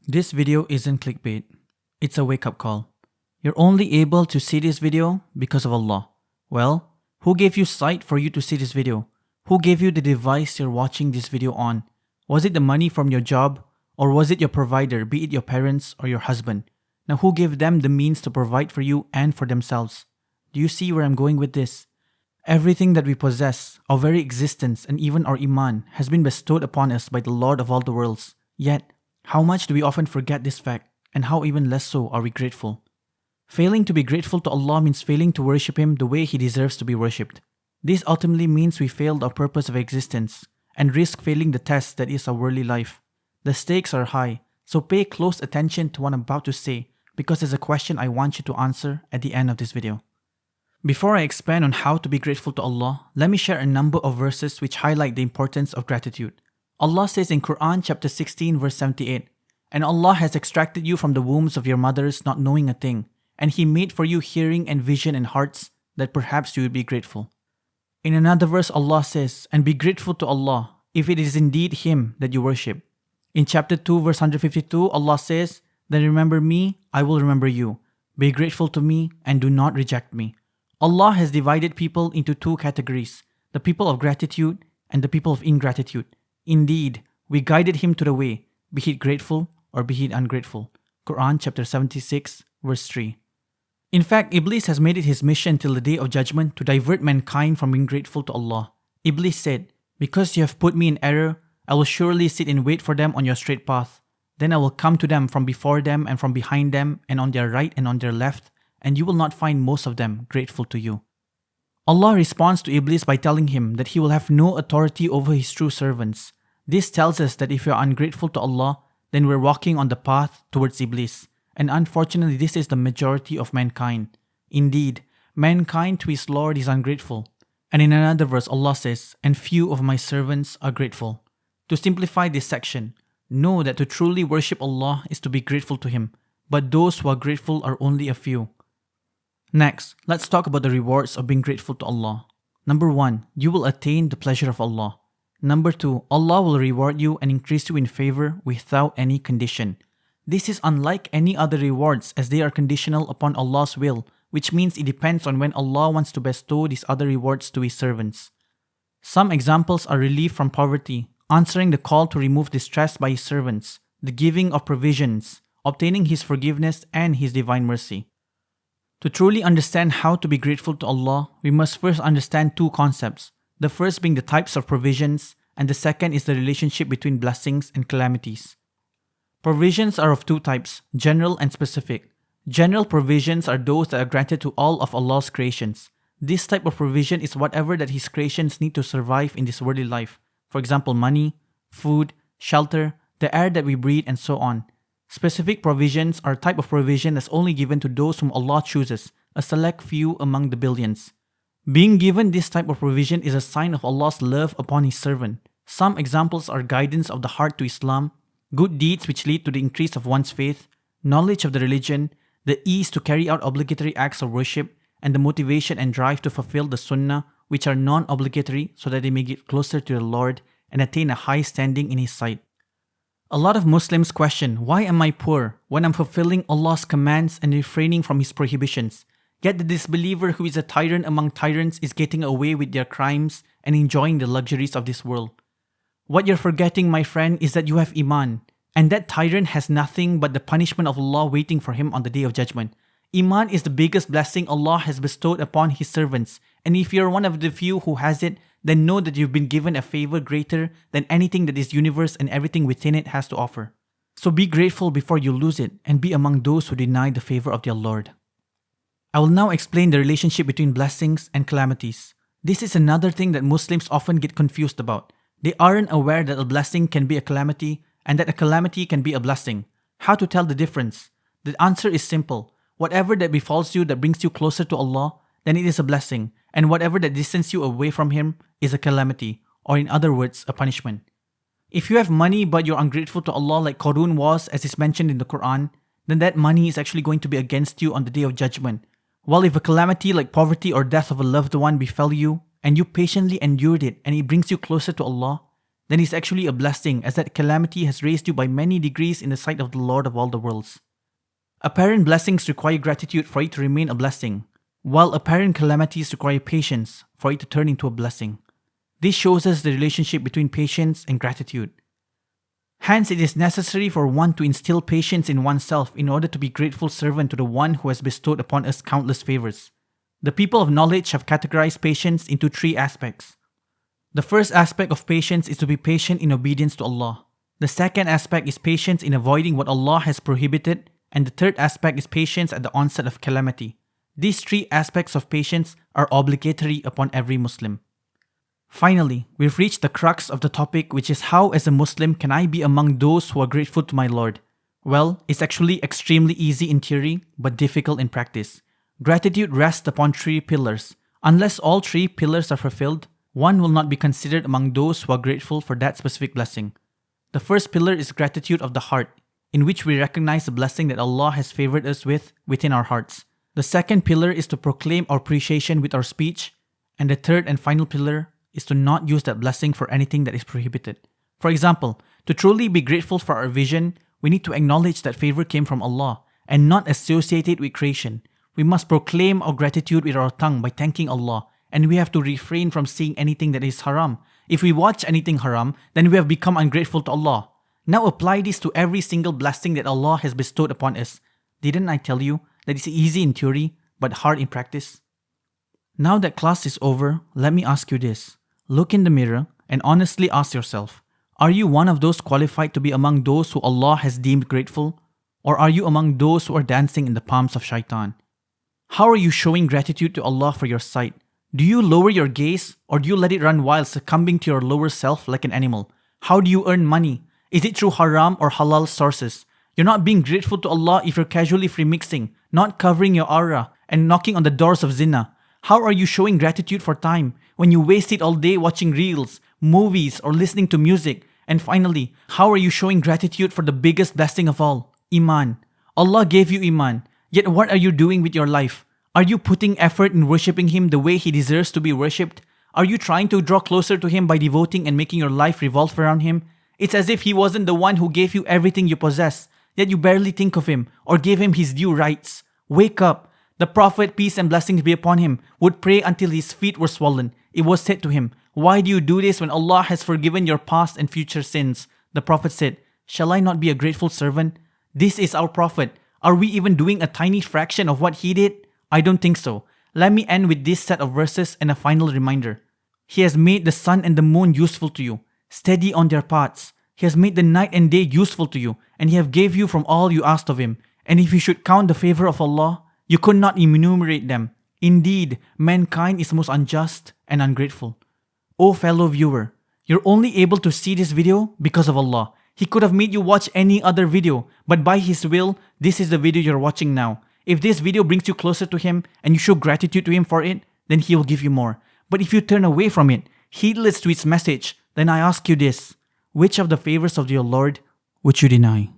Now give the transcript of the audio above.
This video isn't clickbait. It's a wake-up call. You're only able to see this video because of Allah. Well, who gave you sight for you to see this video? Who gave you the device you're watching this video on? Was it the money from your job? Or was it your provider, be it your parents or your husband? Now who gave them the means to provide for you and for themselves? Do you see where I'm going with this? Everything that we possess, our very existence and even our iman has been bestowed upon us by the Lord of all the worlds. Yet, how much do we often forget this fact, and how even less so are we grateful? Failing to be grateful to Allah means failing to worship Him the way He deserves to be worshipped. This ultimately means we failed our purpose of existence and risk failing the test that is our worldly life. The stakes are high, so pay close attention to what I'm about to say because there's a question I want you to answer at the end of this video. Before I expand on how to be grateful to Allah, let me share a number of verses which highlight the importance of gratitude. Allah says in Quran chapter 16 verse 78, "And Allah has extracted you from the wombs of your mothers not knowing a thing, and He made for you hearing and vision and hearts that perhaps you would be grateful." In another verse Allah says, "And be grateful to Allah if it is indeed Him that you worship." In chapter 2 verse 152 Allah says, "Then remember me, I will remember you. Be grateful to me and do not reject me." Allah has divided people into two categories, the people of gratitude and the people of ingratitude. Indeed, we guided him to the way, be he grateful or be he ungrateful. Quran chapter 76 verse 3. In fact, Iblis has made it his mission till the day of judgment to divert mankind from being grateful to Allah. Iblis said, "Because you have put me in error, I will surely sit and wait for them on your straight path. Then I will come to them from before them and from behind them and on their right and on their left, and you will not find most of them grateful to you." Allah responds to Iblis by telling him that he will have no authority over his true servants. This tells us that if we are ungrateful to Allah, then we're walking on the path towards Iblis. And unfortunately, this is the majority of mankind. Indeed, mankind to his Lord is ungrateful. And in another verse, Allah says, "And few of my servants are grateful." To simplify this section, know that to truly worship Allah is to be grateful to Him, but those who are grateful are only a few. Next, let's talk about the rewards of being grateful to Allah. Number 1, you will attain the pleasure of Allah. Number 2, Allah will reward you and increase you in favor without any condition. This is unlike any other rewards as they are conditional upon Allah's will, which means it depends on when Allah wants to bestow these other rewards to His servants. Some examples are relief from poverty, answering the call to remove distress by His servants, the giving of provisions, obtaining His forgiveness and His divine mercy. To truly understand how to be grateful to Allah, we must first understand two concepts. The first being the types of provisions, and the second is the relationship between blessings and calamities. Provisions are of two types, general and specific. General provisions are those that are granted to all of Allah's creations. This type of provision is whatever that His creations need to survive in this worldly life. For example, money, food, shelter, the air that we breathe, and so on. Specific provisions are a type of provision that's only given to those whom Allah chooses, a select few among the billions. Being given this type of provision is a sign of Allah's love upon His servant. Some examples are guidance of the heart to Islam, good deeds which lead to the increase of one's faith, knowledge of the religion, the ease to carry out obligatory acts of worship, and the motivation and drive to fulfill the sunnah which are non-obligatory so that they may get closer to the Lord and attain a high standing in His sight. A lot of Muslims question, why am I poor when I'm fulfilling Allah's commands and refraining from His prohibitions? Yet the disbeliever who is a tyrant among tyrants is getting away with their crimes and enjoying the luxuries of this world. What you're forgetting, my friend, is that you have Iman, and that tyrant has nothing but the punishment of Allah waiting for him on the day of judgment. Iman is the biggest blessing Allah has bestowed upon His servants, and if you're one of the few who has it, then know that you've been given a favor greater than anything that this universe and everything within it has to offer. So be grateful before you lose it, and be among those who deny the favor of their Lord. I will now explain the relationship between blessings and calamities. This is another thing that Muslims often get confused about. They aren't aware that a blessing can be a calamity, and that a calamity can be a blessing. How to tell the difference? The answer is simple. Whatever that befalls you that brings you closer to Allah, then it is a blessing, and whatever that distances you away from Him is a calamity, or in other words, a punishment. If you have money but you're ungrateful to Allah like Qarun was as is mentioned in the Quran, then that money is actually going to be against you on the day of judgment. While if a calamity like poverty or death of a loved one befell you, and you patiently endured it and it brings you closer to Allah, then it's actually a blessing, as that calamity has raised you by many degrees in the sight of the Lord of all the worlds. Apparent blessings require gratitude for it to remain a blessing, while apparent calamities require patience for it to turn into a blessing. This shows us the relationship between patience and gratitude. Hence, it is necessary for one to instill patience in oneself in order to be grateful servant to the one who has bestowed upon us countless favors. The people of knowledge have categorized patience into 3 aspects. The first aspect of patience is to be patient in obedience to Allah. The second aspect is patience in avoiding what Allah has prohibited, and the third aspect is patience at the onset of calamity. These 3 aspects of patience are obligatory upon every Muslim. Finally, we've reached the crux of the topic, which is how as a Muslim can I be among those who are grateful to my Lord? Well, it's actually extremely easy in theory, but difficult in practice. Gratitude rests upon 3 pillars. Unless all 3 pillars are fulfilled, one will not be considered among those who are grateful for that specific blessing. The first pillar is gratitude of the heart, in which we recognize the blessing that Allah has favored us with within our hearts. The second pillar is to proclaim our appreciation with our speech, and the third and final pillar is to not use that blessing for anything that is prohibited. For example, to truly be grateful for our vision, we need to acknowledge that favor came from Allah and not associate it with creation. We must proclaim our gratitude with our tongue by thanking Allah, and we have to refrain from seeing anything that is haram. If we watch anything haram, then we have become ungrateful to Allah. Now apply this to every single blessing that Allah has bestowed upon us. Didn't I tell you that it's easy in theory, but hard in practice? Now that class is over, let me ask you this. Look in the mirror and honestly ask yourself, are you one of those qualified to be among those who Allah has deemed grateful? Or are you among those who are dancing in the palms of shaitan? How are you showing gratitude to Allah for your sight? Do you lower your gaze, or do you let it run wild, succumbing to your lower self like an animal? How do you earn money? Is it through haram or halal sources? You're not being grateful to Allah if you're casually free-mixing, not covering your aura, and knocking on the doors of zina. How are you showing gratitude for time when you waste it all day watching reels, movies, or listening to music? And finally, how are you showing gratitude for the biggest blessing of all, Iman? Allah gave you Iman, yet what are you doing with your life? Are you putting effort in worshipping Him the way He deserves to be worshipped? Are you trying to draw closer to Him by devoting and making your life revolve around Him? It's as if He wasn't the one who gave you everything you possess, yet you barely think of Him or give Him His due rights. Wake up! The Prophet, peace and blessings be upon him, would pray until his feet were swollen. It was said to him, "Why do you do this when Allah has forgiven your past and future sins?" The Prophet said, "Shall I not be a grateful servant? This is our Prophet. Are we even doing a tiny fraction of what he did? I don't think so." Let me end with this set of verses and a final reminder. He has made the sun and the moon useful to you, steady on their paths. He has made the night and day useful to you, and He have gave you from all you asked of Him. And if you should count the favor of Allah, you could not enumerate them. Indeed, mankind is most unjust and ungrateful. O fellow viewer, you're only able to see this video because of Allah. He could have made you watch any other video, but by His will, this is the video you're watching now. If this video brings you closer to Him and you show gratitude to Him for it, then He will give you more. But if you turn away from it, heedless to its message, then I ask you this: which of the favors of your Lord would you deny?